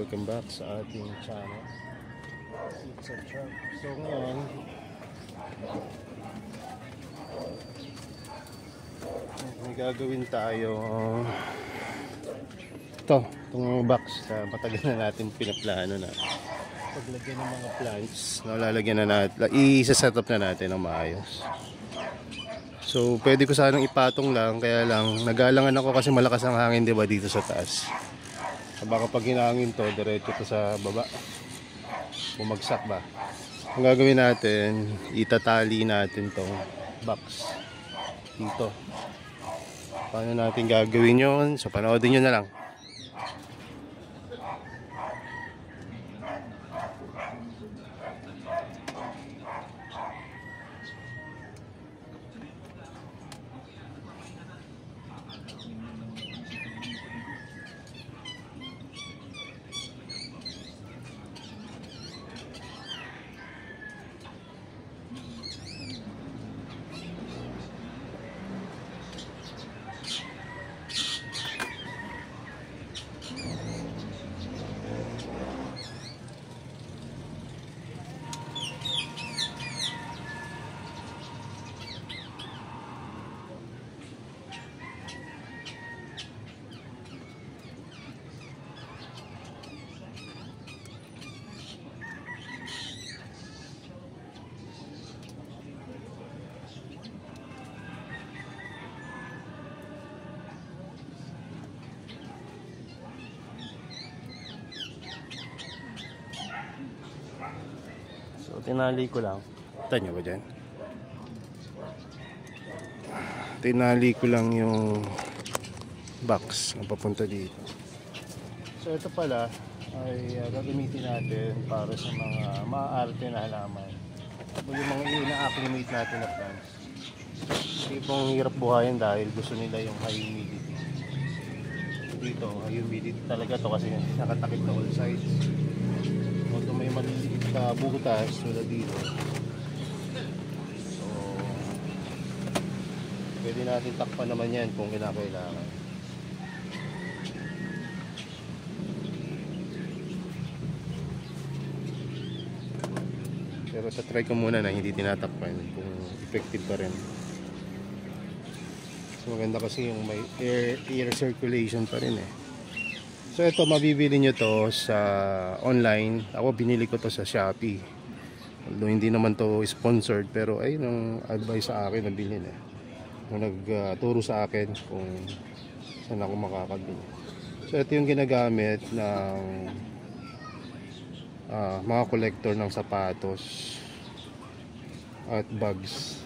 welcome back sa ating channel. It's a truck. So ngayon, may gagawin tayo. Itong box na matagal na natin pinaplano na paglagyan ng mga plants na lalagyan na natin, i-set up na natin ng maayos. So pwede ko sanang ipatong lang, kaya lang nag-aalangan ako kasi malakas ang hangin, diba, dito sa taas. Baka pag hinangin to, diretso to sa baba, bumagsak ba. Ang gagawin natin, itatali natin tong box dito. Paano natin gagawin yon? So panoodin nyo na lang. So tinali ko lang. Kita nyo ba dyan? Tinali ko lang yung box na papunta dito. So ito pala ay gagamitin natin para sa mga maaarte na halaman o yung mga ina-acclimate natin na plants. Hindi pong hirap buhayin dahil gusto nila yung high humidity. Dito high humidity talaga to kasi nakatakip na all sides. Although may maliliit na butas tulad dito, so pwede natin takpan naman yan kung kinakailangan. Pero sa try ko muna na hindi tinatakpan kung effective pa rin. So maganda kasi yung may air circulation pa rin eh. So ito, mabibili nyo to sa online. Ako binili ko to sa Shopee. Although hindi naman to sponsored, pero ayun ang advice sa akin na bilhin eh. Kung nagturo sa akin kung saan ako makakabili. So ito yung ginagamit ng mga collector ng sapatos at bags.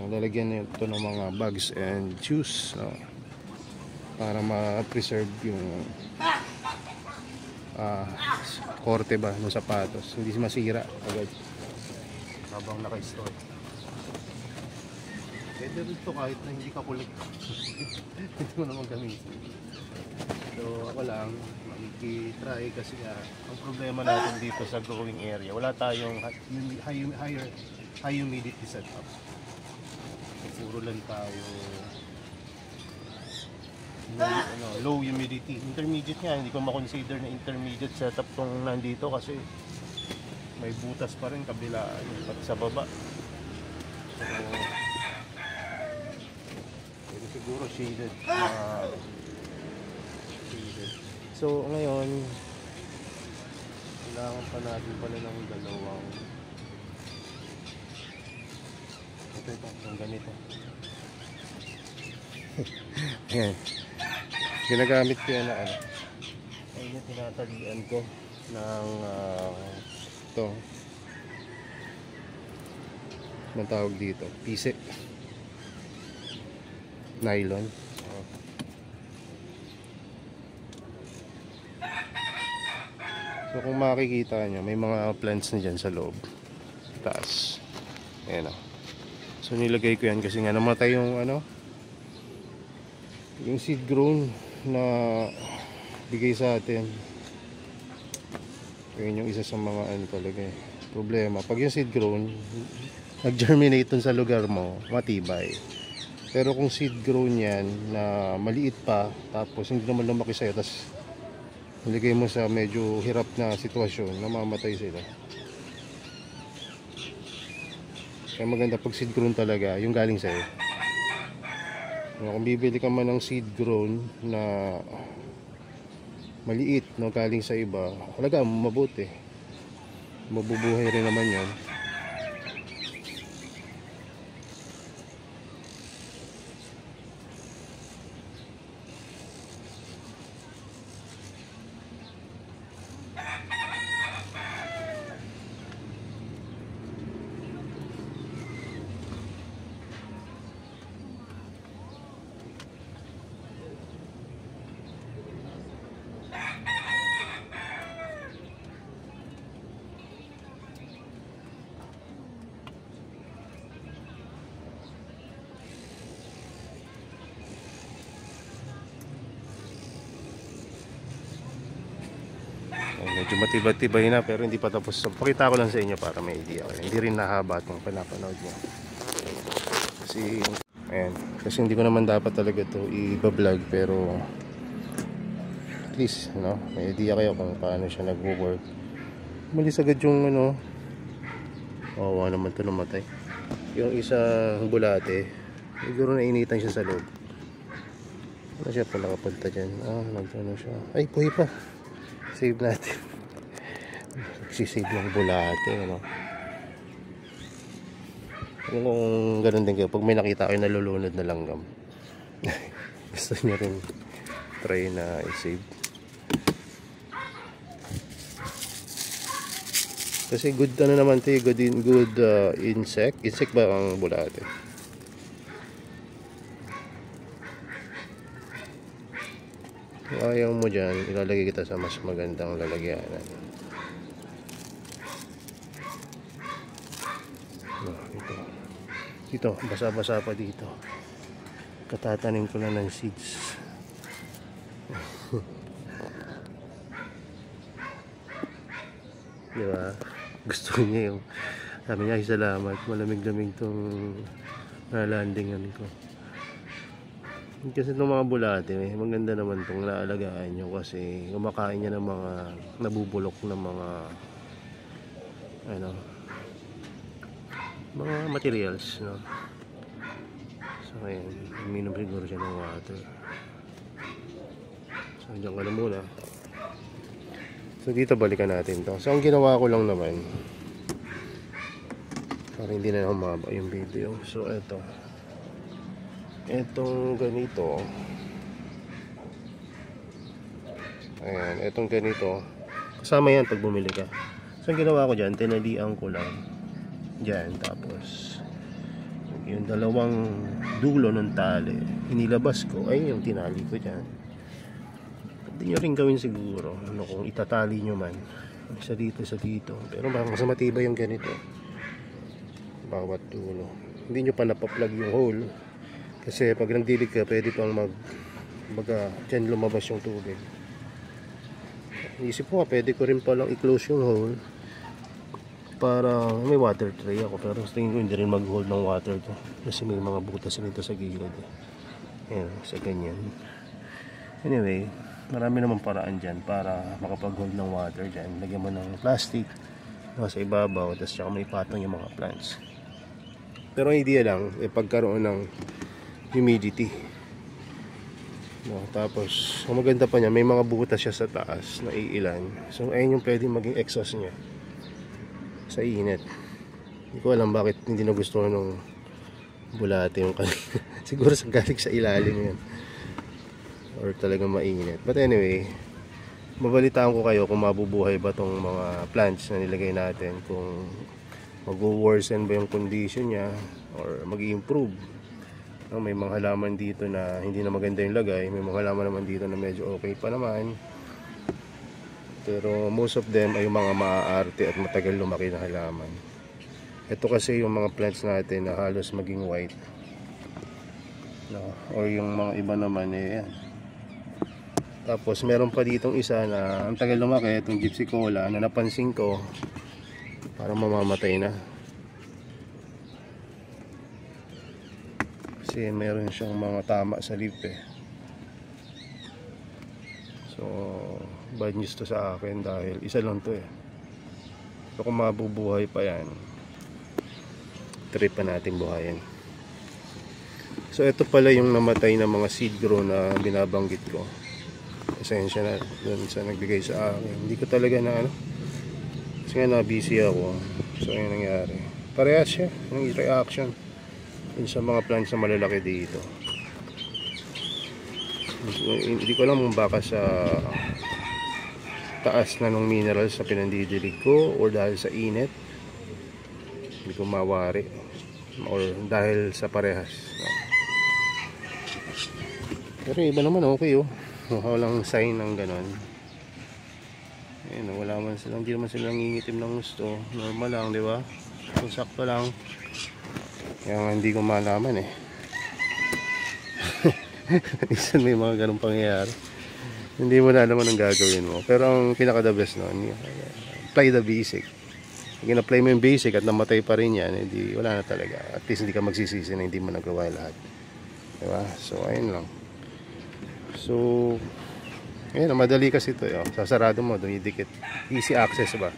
Lalagyan nyo ito ng mga bags and shoes, no? Para ma-preserve yung korte ba ng sapatos, hindi masira agad habang naka-store. Pwede rin ito kahit na hindi ka kulik. Hindi mo naman gamitin. So ako lang makikitry kasi ang problema natin dito sa growing area, wala tayong high humidity setup. Puro lang tayo low humidity. Intermediate nga, hindi ko makonsider na intermediate setup tong nandito kasi may butas pa rin kabilaan pati sa baba. So pwede siguro shaded. So ngayon kailangan pa natin pala ng dalawang itong ganito. Yan. Ginagamit ko yan na ayun yung tinatalian ko ng ito ang tawag dito, pisik nylon. So kung makikita nyo, may mga plants na dyan sa loob taas. Ayan o. So nilagay ko yan kasi nga namatay yung yung seed grown na bigay sa atin. Yun yung isa sa mga talaga problema. Pag yung seed grown nag-germinate dun sa lugar mo, matibay. Pero kung seed grown yan na maliit pa, tapos hindi naman lumaki sa'yo, tapos Nilagay mo sa medyo hirap na sitwasyon, namamatay sila. Kaya maganda pag seed grown talaga, yung galing sa'yo. Kung bibili ka man ng seed grown na maliit, no, galing sa iba, talaga mabuti. Mabubuhay rin naman yan. Medyo matibay-tibay na pero hindi pa tapos. So, pakita ko lang sa inyo para may idea kayo. Hindi rin nahaba itong pinapanood nyo. Kasi, ayan. Kasi hindi ko naman dapat talaga ito i-vlog pero at least, no, may idea kayo kung paano siya nag-work. Malis agad yung ano. Wawa naman ito namatay. Yung isang bulate, siguro nainitan siya sa loob. Ano siya pala kapunta dyan? Nagano siya. Ay, buhay pa. Save natin. Nagsisave ng bulate, ano. Kung ganun din kayo, pag may nakita kayo nalulunod na langgam, gusto nyo rin try na i-save. Kasi good ano naman ito, good insect. Insect ba ang bulate? Kung ayaw mo dyan, ilalagay kita sa mas magandang lalagyanan. Dito, basa-basa pa dito. Katatanim ko lang ng seeds. Diba? Gusto niya yung, sabi niya, ay salamat, malamig-lamig tong nalandingan ko. Kasi itong mga bulate, maganda naman itong naalagaan nyo kasi kumakain niya ng mga nabubulok na mga mga materials, no? So ayan, uminom siguro siya ng water. So dyan ka na muna. So dito balikan natin to. So ang ginawa ko lang naman para hindi na humaba yung video. So etong ganito, ayan, etong ganito kasama yan pag bumili ka. So ang ginawa ko dyan, tinalian ko lang dyan, tapos yung dalawang dulo ng tali inilabas ko, ay yung tinali ko dyan. Pwede nyo rin gawin siguro, ano, kung itatali nyo man isa dito, pero mas matibay yung ganito bawat dulo. Hindi nyo pa napaplug yung hole kasi pag nagdilig ka, pwede pang dyan lumabas yung tubig. Isip ko nga, pwede ko rin palang i-close yung hole para may water tray ako, pero sa tingin ko hindi rin mag-hold ng water to kasi may mga butas nito sa gilid. Ayan, sa ganyan. Anyway, marami naman paraan dyan para makapag-hold ng water dyan. Lagyan mo ng plastic sa ibabaw, tapos saka may patong yung mga plants. Pero ang idea lang, pagkaroon ng humidity, no, tapos ang maganda pa niya, may mga butas siya sa taas na iilan. So ayun yung pwedeng maging exhaust niya sa init. Hindi ko alam bakit hindi nagustuhan ng bulate yung kanina. Siguro sa galing sa ilalim yan or talagang mainit. But anyway, mabalitaan ko kayo kung mabubuhay ba tong mga plants na nilagay natin, kung mag-worsen ba yung condition niya or mag-improve. May mga halaman dito na hindi na maganda yung lagay, may mga halaman naman dito na medyo okay pa naman, pero most of them ay yung mga maaarte at matagal lumaki na halaman. Ito kasi yung mga plants natin na halos maging white, no? Or yung mga iba naman yan. Tapos meron pa ditong isa na ang tagal lumaki, itong gypsy cola na napansin ko parang mamamatay na. Kasi meron siyang mga tama sa leaf. So bad news to sa akin dahil isa lang to eh. So kung mabubuhay pa yan, trip pa natin buhayin. So ito pala yung namatay na mga seed grow na binabanggit ko. Esensya na dun sa nagbigay sa akin. Hindi ko talaga na ano, kasi nga na busy ako. So ayun nangyari, parehas siya ng reaction dun sa mga plants na malalaki dito. Hindi ko alam kung baka sa taas na ng minerals sa pinandidilig ko or dahil sa init, hindi ko mawari, or dahil sa parehas, no? Pero iba naman okay oh. Walang sign ng ganon. Ayun, wala man silang, hindi naman silang ngingitim ng gusto. Normal lang, di ba? Kung sakto lang. Kaya nga hindi ko malaman eh. Minsan may mga ganong pangyayari. Hindi mo na alam anong gagawin mo. Pero ang pinaka the best nun, apply the basic. Pag in-apply mo yung basic at namatay pa rin yan, hindi, wala na talaga. At least hindi ka magsisisi na hindi mo nagawa lahat. Diba? So ayun lang. So ayun, madali kasi ito. Sasarado mo, dumidikit. Easy access ba?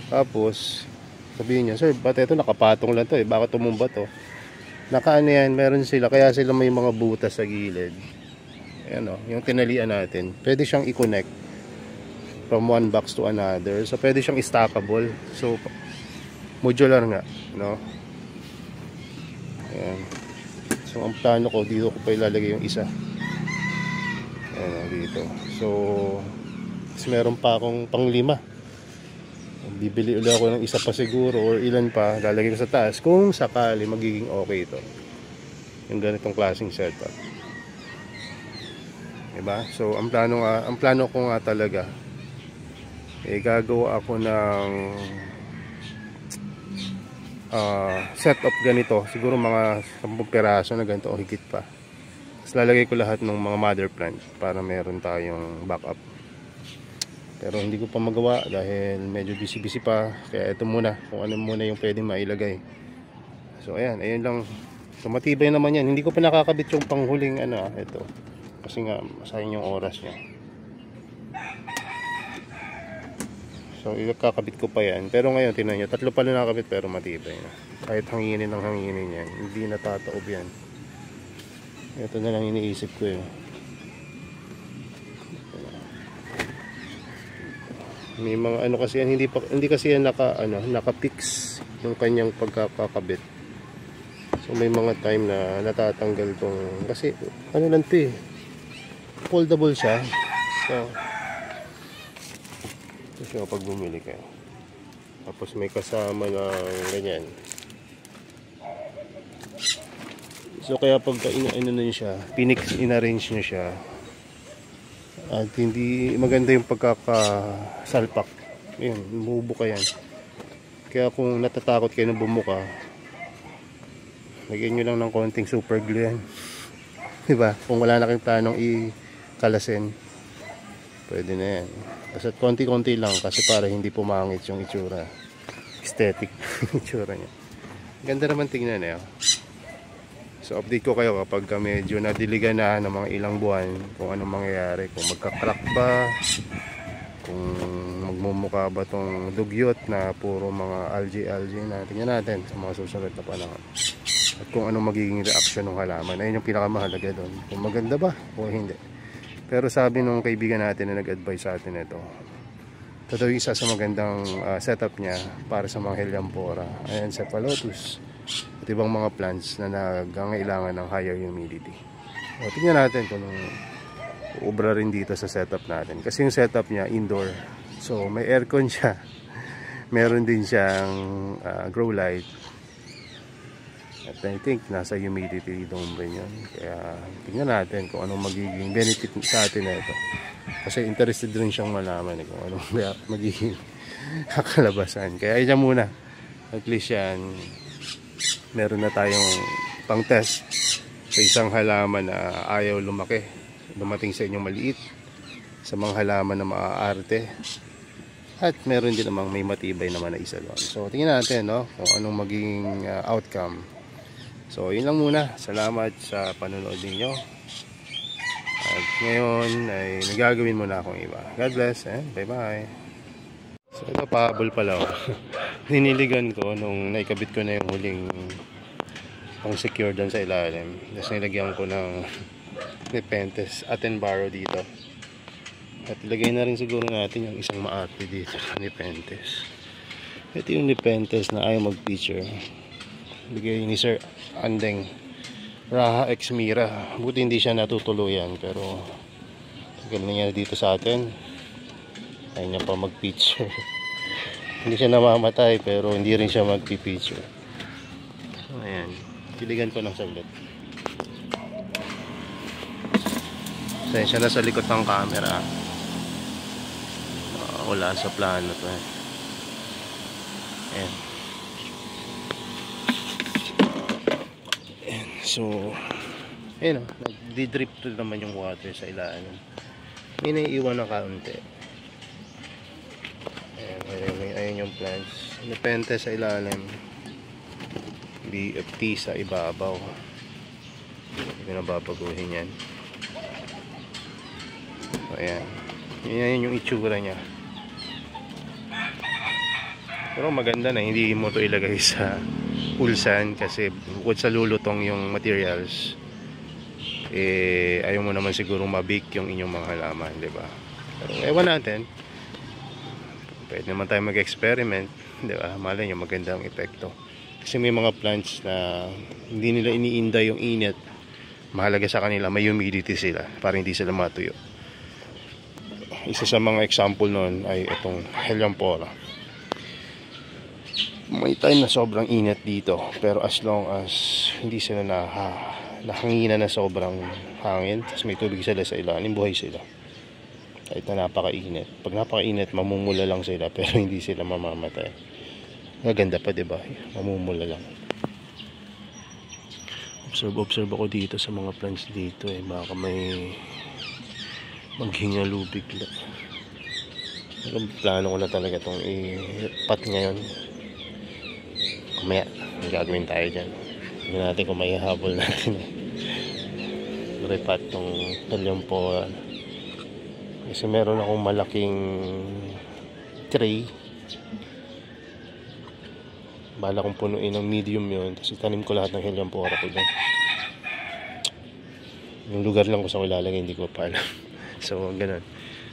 Tapos sabihin niya, sir, ba't ito nakapatong lang to eh, bakit tumumba to? Nakaano yan, meron sila, kaya sila may mga butas sa gilid. Ayan o, yung tinalian natin, pwede siyang i-connect from one box to another. So pwede siyang stackable. So modular nga, no? Ayan. So ang plano ko, dito ko pa ilalagay yung isa. Ayan o, dito. So meron pa akong pang-5. Bibili ulit ako ng isa pa siguro or ilan pa, lalagay ko sa taas kung sakali magiging okay ito, yung ganitong klaseng setup, diba? So ang plano ko nga talaga gagawa ako ng setup ganito, siguro mga 10 piraso na ganito o higit pa. Tapos lalagay ko lahat ng mga mother plant para meron tayong backup. Pero hindi ko pa magawa dahil medyo busy pa. Kaya ito muna, kung ano muna yung pwedeng mailagay. So ayan, ayun lang. So matibay naman yan. Hindi ko pa nakakabit yung panghuling ito. Kasi nga, masayang yung oras niya. So ikakabit ko pa yan. Pero ngayon, tingnan nyo, 3 pa na nakakabit pero matibay na. Kahit hanginin ng hanginin yan, hindi natataob yan. Ito na lang iniisip ko eh. May mga kasi yan, hindi kasi yan naka-fix yung kanyang pagkakabit. So may mga time na natatanggal tong, kasi lang 'to eh, foldable siya. So ito pag bumili kayo, tapos may kasama ng ganyan. So kaya pag na siya, in-arrange nyo siya, at hindi maganda yung pagkakasalpak, yun, bumubuka yan. Kaya kung natatakot kayo na bumuka, lagyan nyo lang ng konting super glue yan. Diba? Kung wala na kayong planong ikalasin, pwede na yan. Kasi konti-konti lang, kasi para hindi pumangit yung itsura, aesthetic itsura nya. Ganda naman tingnan eh. So update ko kayo kapag medyo nadiligan na ng mga ilang buwan kung anong mangyayari, kung magka-crack ba, kung magmumukha ba tong dugyot na puro mga algae na. Tingnan natin sa mga susunod na panahon at kung anong magiging reaction ng halaman. Ayun yung pinakamahalaga doon, kung maganda ba o hindi. Pero sabi nung kaibigan natin na nag-advise sa atin ito, ito isa sa magandang setup niya para sa mga Helianthera, ayan, Cephalotus at ibang mga plants na nangangailangan ng higher humidity. O, tingnan natin kung uubra rin dito sa setup natin, kasi yung setup niya indoor, so may aircon siya, meron din siyang grow light, at I think nasa humidity dome rin yun. Kaya tingnan natin kung anong magiging benefit sa atin na ito, kasi interested rin siyang malaman kung anong magiging kakalabasan. Kaya yan muna, at least yan, meron na tayong pang test sa isang halaman na ayaw lumaki, dumating sa inyong maliit, sa mga halaman na maaarte, at meron din namang may matibay naman na isa doon. So tingnan natin kung anong magiging outcome. So yun lang muna, salamat sa panonood ninyo at Ngayon ay nagagawin muna akong iba. God bless and bye bye. So ito pahabol pala oh. Niniligan ko nung naikabit ko na yung huling pang secure doon sa ilalim. Tapos nilagyan ko ng Nepenthes Attenborough dito. At ilagay na rin siguro natin yung isang maarte dito sa Nepenthes. Ito yung Nepenthes na ayaw mag-feature. Bigay ni Sir Andeng Raha X Mira. Buti hindi siya natutuluyan, pero tagal na niya dito sa atin. Ayaw niya pa mag-feature. Hindi siya namamatay, pero hindi rin siya mag-feature. So ayan, tiligan ko ng saglit. Sensya na sa likod ng camera. Wala sa plano to eh. Ayan. Ayan. So ayan o, nagdi-drip to naman yung water sa ilalim. May naiiwan na kaunti. Ayan yung plants. Nepenthes sa ilalim, BFT sa ibabaw. Hindi ko nababaguhin yan. So ayan, yan yung itsura niya. Pero maganda na hindi mo to ilagay sa ulsan kasi bukod sa lulutong yung materials, eh ayaw mo naman siguro mabake yung inyong mga halaman, di ba? Pero ewan natin, pwede naman tayo mag-experiment, di ba? Malay nyo magandang epekto. Kasi may mga plants na hindi nila iniinda yung init. Mahalaga sa kanila may humidity sila para hindi sila matuyo. Isa sa mga example nun ay itong Helianthera. May time na sobrang init dito, pero as long as hindi sila nahanginan na sobrang hangin, tapos may tubig sila sa ilalim, buhay sila kahit na napakainit. Pag napakainit, mamumula lang sila pero hindi sila mamamatay. Maganda pa, diba? Mamumula lang. Observe ako dito sa mga plants dito eh, baka may maghingalo bigla. Pero plano ko na talaga itong i-pot ngayon. Kumaya, may gagawin tayo dyan. Hindi natin kung may habol natin. Repat itong Helianthera. Kasi meron akong malaking tray. Bala kong punuin ng medium yun. Tapos itanim ko lahat ng Helianthera ko dyan. Yung lugar lang ko sa ilalagay, hindi ko pa alam. So, ganun.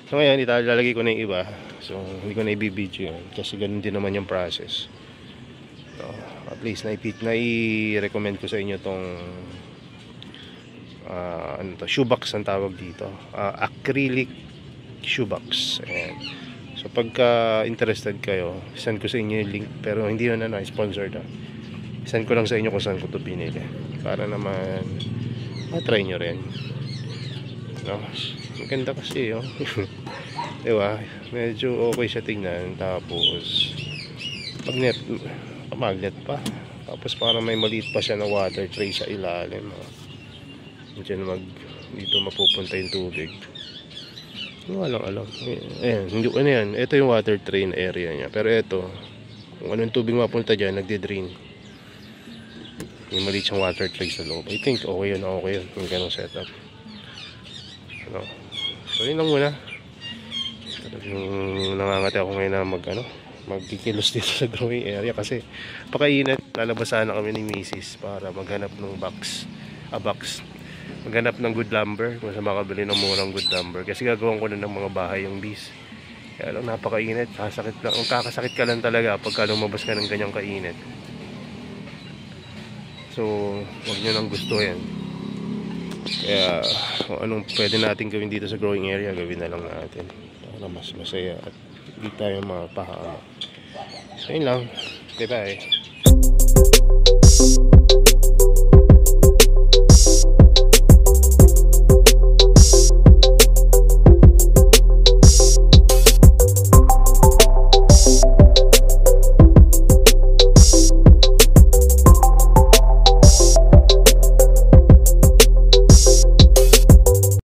So, ngayon, ilalagay ko na yung iba. So, hindi ko na i-video yun. Kasi ganun din naman yung process. So, at least na-recommend ko sa inyo tong shoebox ang tawag dito. Acrylic shoebox. Ayan. So pagka interested kayo, send ko sa inyo yung link, pero hindi yun sponsored. Send ko lang sa inyo kung saan ko ito pinili para naman matry nyo rin, no? Maganda kasi diba? Medyo okay siya tingnan. Tapos pag magnet pa, tapos parang may maliit pa siya na water tray sa ilalim. Dito mapupunta yung tubig. Walang alam. Ayan, hindi ano yan. Ito yung water tray na area niya. Pero ito, kung anong tubig mapunta dyan, nagde-drain. May maliit siyang water tray sa loob. I think okay yun. Yung ganong setup. Ano? So yun lang muna. Talagang nangangati ako ngayon na magkikilos dito sa growing area kasi pakainit. Lalabas sana kami ni Mrs. para maghanap ng box. Maghanap ng good lumber kung saan makabili ng murang good lumber kasi gagawin ko na ng mga bahay yung bees. Kaya lang napakainit, kakasakit ka lang talaga pagka lumabas ka ng ganyang kainit. So huwag nyo nang gusto yan. Kaya kung anong pwede natin gawin dito sa growing area, gawin na lang natin para mas masaya at hindi tayo mapahama. So yun lang. Okay, bye.